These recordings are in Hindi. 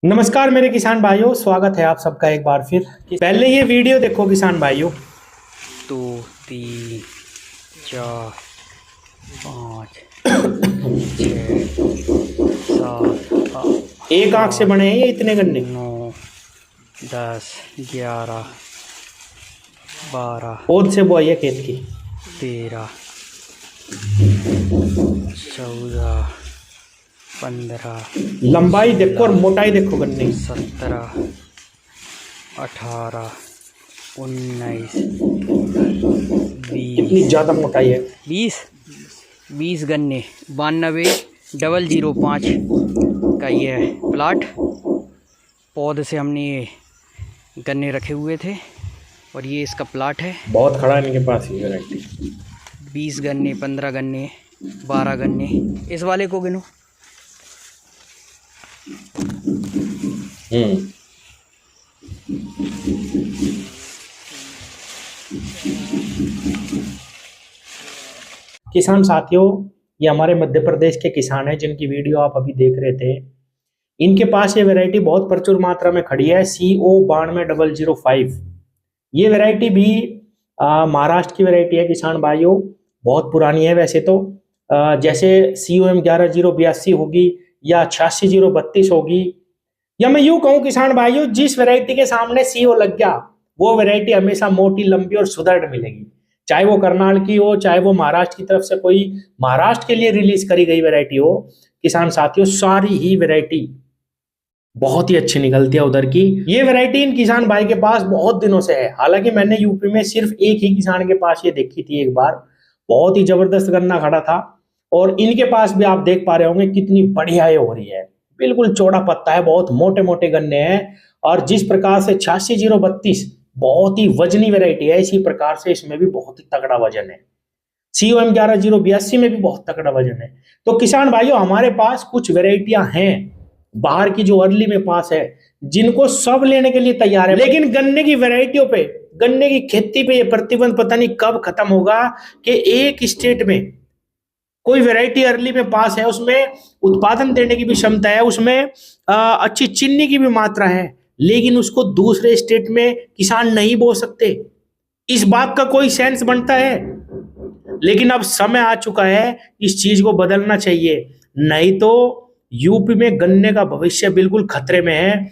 नमस्कार मेरे किसान भाइयों, स्वागत है आप सबका एक बार फिर। पहले ये वीडियो देखो किसान भाइयों। 2 3 4 5 6 7 एक आंख से 8 बने हैं ये इतने गन्ने। 9 10 11 12 पौध से बुआई है खेत की। 13 14 15 लंबाई देखो और मोटाई देखो गन्ने की। 17 18 19 कितनी 20 ज्यादा मोटाई है। 20 गन्ने 92,005 का ये है प्लाट। पौध से हमने ये गन्ने रखे हुए थे और ये इसका प्लाट है। बहुत खड़ा है इनके पास ये वैरायटी। 20 गन्ने, 15 गन्ने, 12 गन्ने। इस वाले को गिनो। किसान साथियों, ये हमारे मध्य प्रदेश के किसान हैं जिनकी वीडियो आप अभी देख रहे थे। इनके पास ये वैरायटी बहुत प्रचुर मात्रा में खड़ी है, CO9205। ये वैरायटी भी महाराष्ट्र की वैरायटी है किसान भाइयों। बहुत पुरानी है वैसे तो। जैसे COM 11082 होगी या 86032 होगी, या मैं यूं कहूं किसान भाइयों, जिस वैरायटी के सामने CO लग गया वो वैरायटी हमेशा मोटी, लंबी और सुदृढ़ मिलेगी। चाहे वो करनाल की हो, चाहे वो महाराष्ट्र की तरफ से कोई महाराष्ट्र के लिए रिलीज करी गई वैरायटी हो। किसान साथियों, सारी ही वैरायटी बहुत ही अच्छी निकलती है उधर की। ये वैरायटी इन किसान भाई के पास बहुत दिनों से है। हालांकि मैंने यूपी में सिर्फ एक ही किसान के पास ये देखी थी एक बार। बहुत ही जबरदस्त गन्ना खड़ा था और इनके पास भी आप देख पा रहे होंगे कितनी बढ़िया ये हो रही है। बिल्कुल चौड़ा पत्ता है, बहुत मोटे मोटे गन्ने हैं। और जिस प्रकार से 86032 बहुत ही वजनी वैरायटी है, इसी प्रकार से इसमें भी बहुत ही तगड़ा वजन है। COM 11082 में भी बहुत तगड़ा वजन है। तो किसान भाइयों, हमारे पास कुछ वैरायटियां हैं बाहर की जो अर्ली में पास है, जिनको सब लेने के लिए तैयार है। लेकिन गन्ने की वैरायटियों पे, गन्ने की खेती पे ये प्रतिबंध पता नहीं कब खत्म होगा कि एक स्टेट में कोई वैरायटी अर्ली में पास है, उसमें उत्पादन देने की भी क्षमता है, उसमें अच्छी चीनी की भी मात्रा है, लेकिन उसको दूसरे स्टेट में किसान नहीं बो सकते। इस बात का कोई सेंस बनता है? लेकिन अब समय आ चुका है, इस चीज को बदलना चाहिए, नहीं तो यूपी में गन्ने का भविष्य बिल्कुल खतरे में है।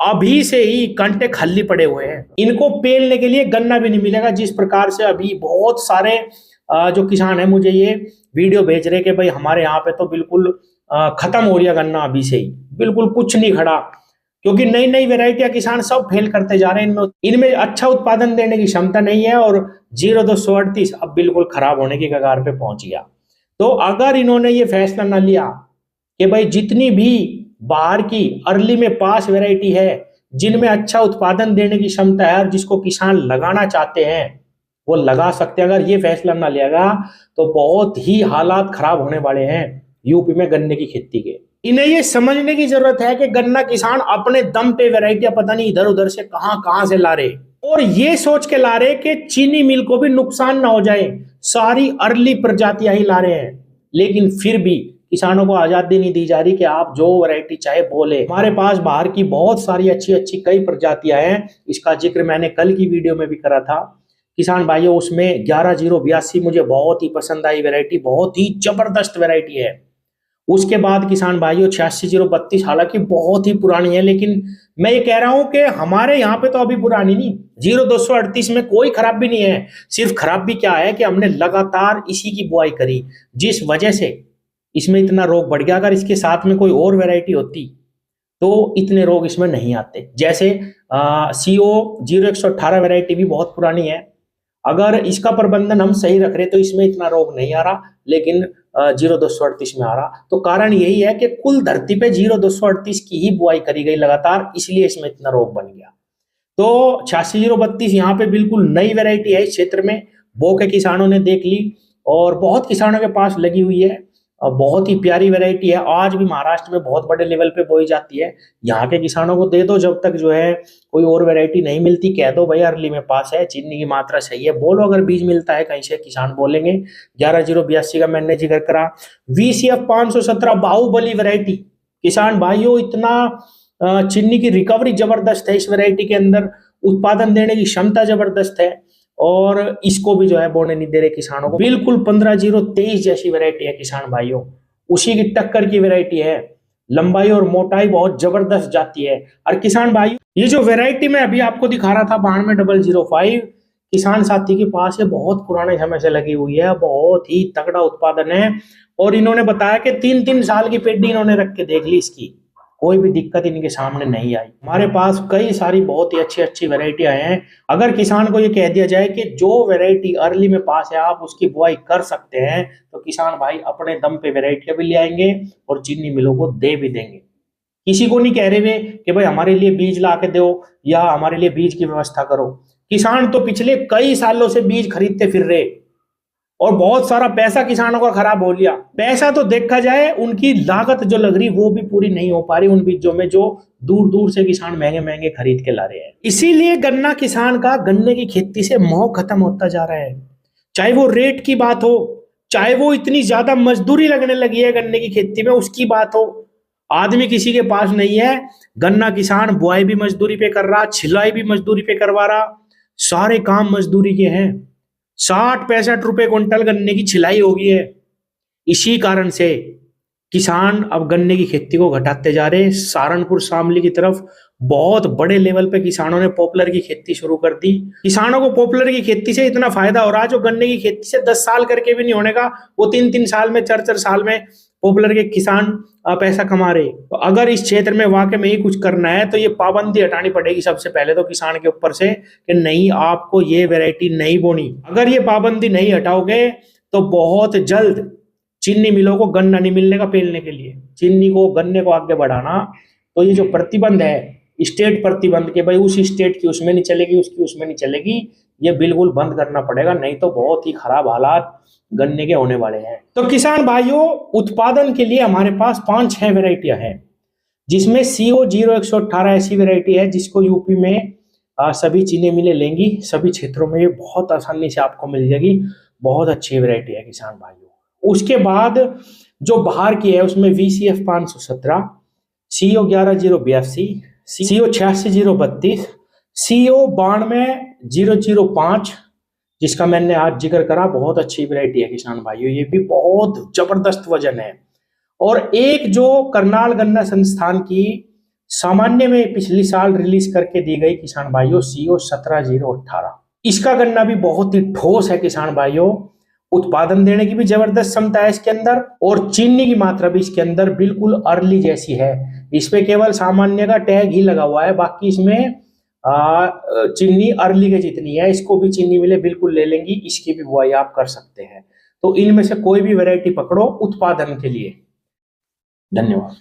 अभी से ही कंटे खाली पड़े हुए हैं, इनको पेलने के लिए गन्ना भी नहीं मिलेगा। जिस प्रकार से अभी बहुत सारे जो किसान है मुझे ये वीडियो भेज रहे कि भाई हमारे यहाँ पे तो बिल्कुल खत्म हो रहा गन्ना, अभी से ही बिल्कुल कुछ नहीं खड़ा, क्योंकि नई नई वेराइटियां किसान सब फेल करते जा रहे हैं। इनमें अच्छा उत्पादन देने की क्षमता नहीं है और 0238 अब बिल्कुल खराब होने की कगार पे पहुंच गया। तो अगर इन्होंने ये फैसला न लिया कि भाई जितनी भी बाहर की अर्ली में पास वैरायटी है, जिनमें अच्छा उत्पादन देने की क्षमता है और जिसको किसान लगाना चाहते हैं वो लगा सकते हैं, अगर ये फैसला ना लिया तो बहुत ही हालात खराब होने वाले हैं यूपी में गन्ने की खेती के। इन्हें ये समझने की जरूरत है कि गन्ना किसान अपने दम पे वैरायटियां पता नहीं इधर उधर से कहां से ला रहे, और ये सोच के ला रहे कि चीनी मिल को भी नुकसान ना हो जाए, सारी अर्ली प्रजातियां ही ला रहे हैं। लेकिन फिर भी किसानों को आजादी नहीं दी जा रही कि आप जो वैरायटी चाहे बोले। हमारे पास बाहर की बहुत सारी अच्छी अच्छी कई प्रजातियां हैं, इसका जिक्र मैंने कल की वीडियो में भी करा था किसान भाइयों। उसमें 11082 मुझे बहुत ही पसंद आई वैरायटी, बहुत ही जबरदस्त वैरायटी है। उसके बाद किसान भाइयों 86032 हालांकि बहुत ही पुरानी है, लेकिन मैं ये कह रहा हूं कि हमारे यहाँ पे तो अभी पुरानी नहीं। 0238 में कोई खराबी नहीं है, सिर्फ खराबी क्या है कि हमने लगातार इसी की बुआई करी, जिस वजह से इसमें इतना रोग बढ़ गया। अगर इसके साथ में कोई और वैरायटी होती तो इतने रोग इसमें नहीं आते। जैसे CO 0118 वैरायटी भी बहुत पुरानी है, अगर इसका प्रबंधन हम सही रख रहे तो इसमें इतना रोग नहीं आ रहा, लेकिन 0238 में आ रहा। तो कारण यही है कि कुल धरती पे 0238 की ही बुआई करी गई लगातार, इसलिए इसमें इतना रोग बन गया। तो 86032 यहाँ पे बिल्कुल नई वैरायटी है, इस क्षेत्र में बो के किसानों ने देख ली और बहुत किसानों के पास लगी हुई है। बहुत ही प्यारी वैरायटी है, आज भी महाराष्ट्र में बहुत बड़े लेवल पे बोई जाती है। यहाँ के किसानों को दे दो, जब तक जो है कोई और वैरायटी नहीं मिलती, कह दो भाई अर्ली में पास है, चीनी की मात्रा सही है, बोलो अगर बीज मिलता है कहीं से, किसान बोलेंगे। 11082 का मैंने जिक्र करा। VCF 517 बाहुबली वैरायटी, किसान भाइयों इतना चीनी की रिकवरी जबरदस्त है इस वैरायटी के अंदर, उत्पादन देने की क्षमता जबरदस्त है, और इसको भी जो है बोने नहीं दे रहे किसानों को। बिल्कुल 15-0-23 जैसी वैरायटी है किसान भाइयों, उसी की टक्कर की वैरायटी है। लंबाई और मोटाई बहुत जबरदस्त जाती है। और किसान भाई, ये जो वैरायटी मैं अभी आपको दिखा रहा था 92-005, किसान साथी के पास ये बहुत पुराने समय से लगी हुई है, बहुत ही तगड़ा उत्पादन है। और इन्होंने बताया कि 3-3 साल की पेडी इन्होंने रख के देख ली, इसकी कोई भी दिक्कत इनके सामने नहीं आई। हमारे पास कई सारी बहुत ही अच्छी अच्छी वैरायटियां हैं। अगर किसान को ये कह दिया जाए कि जो वैरायटी अर्ली में पास है आप उसकी बुआई कर सकते हैं, तो किसान भाई अपने दम पे वैरायटियां भी ले आएंगे और चीनी मिलों को दे भी देंगे। किसी को नहीं कह रहे वे कि भाई हमारे लिए बीज ला के दो या हमारे लिए बीज की व्यवस्था करो। किसान तो पिछले कई सालों से बीज खरीदते फिर रहे और बहुत सारा पैसा किसानों का खराब हो लिया। पैसा तो देखा जाए, उनकी लागत जो लग रही वो भी पूरी नहीं हो पा रही उन बीजों में, जो दूर दूर से किसान महंगे महंगे खरीद के ला रहे हैं। इसीलिए गन्ना किसान का गन्ने की खेती से मोह खत्म होता जा रहा है। चाहे वो रेट की बात हो, चाहे वो इतनी ज्यादा मजदूरी लगने लगी है गन्ने की खेती में उसकी बात हो। आदमी किसी के पास नहीं है, गन्ना किसान बुआई भी मजदूरी पे कर रहा, छिलाई भी मजदूरी पे करवा रहा, सारे काम मजदूरी के हैं। 60-65 रुपए क्विंटल गन्ने की छिलाई हो गई है। इसी कारण से किसान अब गन्ने की खेती को घटाते जा रहे हैं। सहारनपुर शामली की तरफ बहुत बड़े लेवल पे किसानों ने पॉपुलर की खेती शुरू कर दी। किसानों को पॉपुलर की खेती से इतना फायदा हो रहा है, जो गन्ने की खेती से 10 साल करके भी नहीं होने का, वो 3-3 साल में 4-4 साल में पॉपुलर के किसान पैसा कमा रहे। तो अगर इस क्षेत्र में वाकई में ही कुछ करना है तो ये पाबंदी हटानी पड़ेगी सबसे पहले तो किसान के ऊपर से, कि नहीं आपको ये वैरायटी नहीं बोनी। अगर ये पाबंदी नहीं हटाओगे तो बहुत जल्द चीनी मिलों को गन्ना नहीं मिलने का पेलने के लिए। चीनी को गन्ने को आगे बढ़ाना, तो ये जो प्रतिबंध है स्टेट प्रतिबंध के, भाई उस स्टेट की उसमें नहीं चलेगी, उसकी उसमें नहीं चलेगी, ये बिल्कुल बंद करना पड़ेगा, नहीं तो बहुत ही खराब हालात गन्ने के होने वाले हैं। तो किसान भाइयों, उत्पादन के लिए हमारे पास 5-6 वैरायटियां हैं, जिसमें CO 0118 ऐसी वैरायटी है जिसको यूपी में सभी चीनी मिलें लेंगी। सभी क्षेत्रों में ये बहुत आसानी से आपको मिल जाएगी, बहुत अच्छी वैरायटी है किसान भाइयों। उसके बाद जो बाहर की है उसमें VCF 517, CO 11082, CO 86032, CO 92-005, जिसका मैंने आज जिक्र करा, बहुत अच्छी वैरायटी है किसान भाइयों। ये भी बहुत जबरदस्त वजन है। और एक जो करनाल गन्ना संस्थान की सामान्य में पिछली साल रिलीज करके दी गई किसान भाइयों, CO 17018, इसका गन्ना भी बहुत ही ठोस है किसान भाइयों। उत्पादन देने की भी जबरदस्त क्षमता है इसके अंदर, और चीनी की मात्रा भी इसके अंदर बिल्कुल अर्ली जैसी है। इसमें केवल सामान्य का टैग ही लगा हुआ है, बाकी इसमें चीनी अर्ली के जितनी है। इसको भी चीनी मिले बिल्कुल ले लेंगी, इसकी भी बुआई आप कर सकते हैं। तो इनमें से कोई भी वैरायटी पकड़ो उत्पादन के लिए। धन्यवाद।